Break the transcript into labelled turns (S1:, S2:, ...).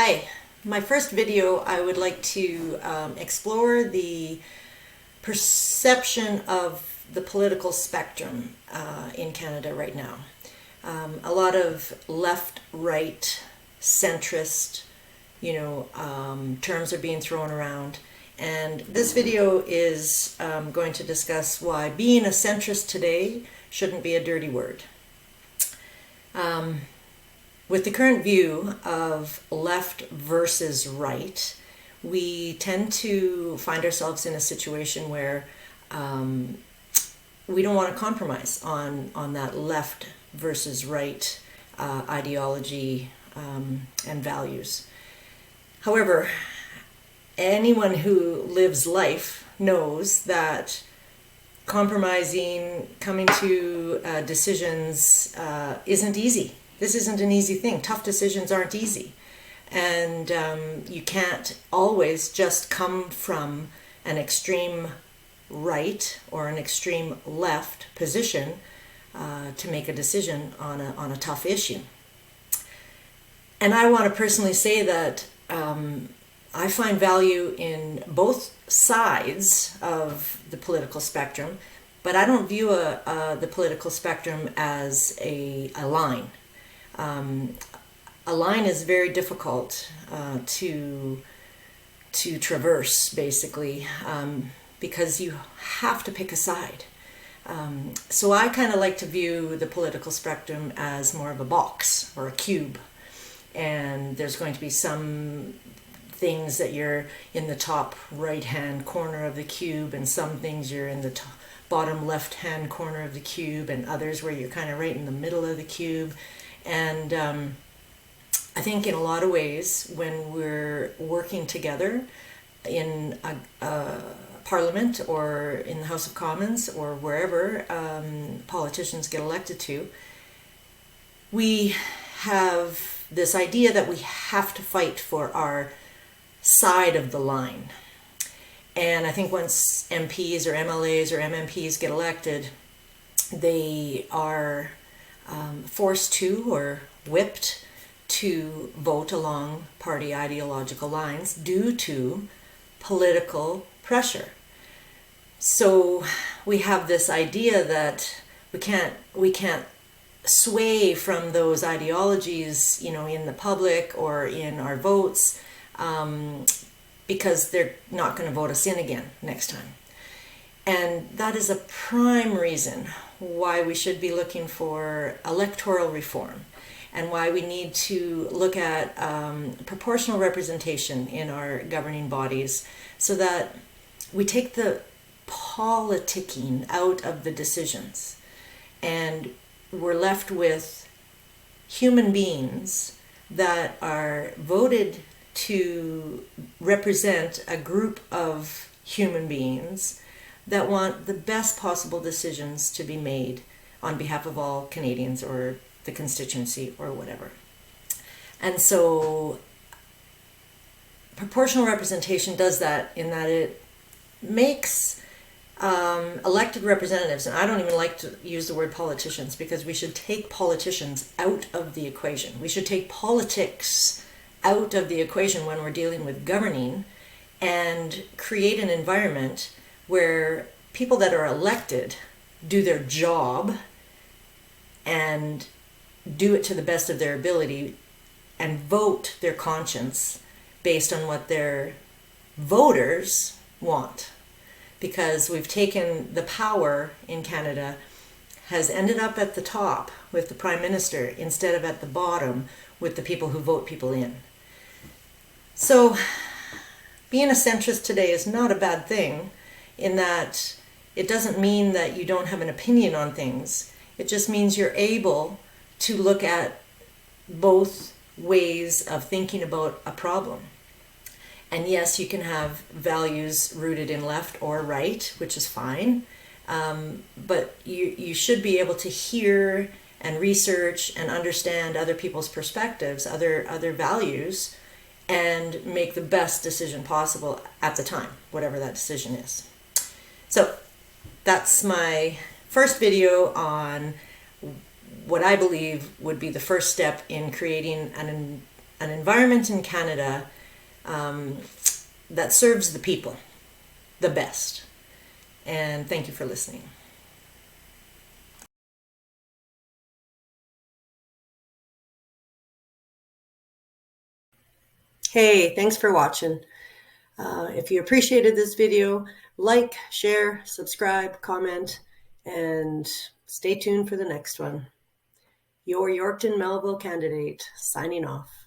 S1: Hi, my first video I would like to explore the perception of the political spectrum in Canada right now. A lot of left, right, centrist, terms are being thrown around. And this video is going to discuss why being a centrist today shouldn't be a dirty word. With the current view of left versus right, we tend to find ourselves in a situation where we don't want to compromise on that left versus right ideology and values. However, anyone who lives life knows that compromising, coming to decisions isn't easy. This isn't an easy thing. Tough decisions aren't easy. And you can't always just come from an extreme right or an extreme left position to make a decision on a tough issue. And I want to personally say that I find value in both sides of the political spectrum, but I don't view the political spectrum as a line. A line is very difficult to traverse, basically, because you have to pick a side. So I kind of like to view the political spectrum as more of a box or a cube, and there's going to be some things that you're in the top right-hand corner of the cube, and some things you're in the bottom left-hand corner of the cube, and others where you're kind of right in the middle of the cube. And I think in a lot of ways, when we're working together in a parliament or in the House of Commons or wherever politicians get elected to, we have this idea that we have to fight for our side of the line. And I think once MPs or MLAs or MMPs get elected, they are forced to or whipped to vote along party ideological lines due to political pressure. So we have this idea that we can't sway from those ideologies, in the public or in our votes, because they're not going to vote us in again next time. And that is a prime reason why we should be looking for electoral reform, and why we need to look at proportional representation in our governing bodies, so that we take the politicking out of the decisions and we're left with human beings that are voted to represent a group of human beings that want the best possible decisions to be made on behalf of all Canadians or the constituency or whatever. And so proportional representation does that in that it makes elected representatives, and I don't even like to use the word politicians, because we should take politicians out of the equation. We should take politics out of the equation when we're dealing with governing, and create an environment where people that are elected do their job and do it to the best of their ability and vote their conscience based on what their voters want. Because we've taken the power in Canada has ended up at the top with the Prime Minister instead of at the bottom with the people who vote people in. So being a centrist today is not a bad thing, in that it doesn't mean that you don't have an opinion on things. It just means you're able to look at both ways of thinking about a problem. And yes, you can have values rooted in left or right, which is fine, but you should be able to hear and research and understand other people's perspectives, other values, and make the best decision possible at the time, whatever that decision is. So that's my first video on what I believe would be the first step in creating an environment in Canada that serves the people the best. And thank you for listening.
S2: Hey, thanks for watching. If you appreciated this video, like, share, subscribe, comment, and stay tuned for the next one. Your Yorkton Melville candidate, signing off.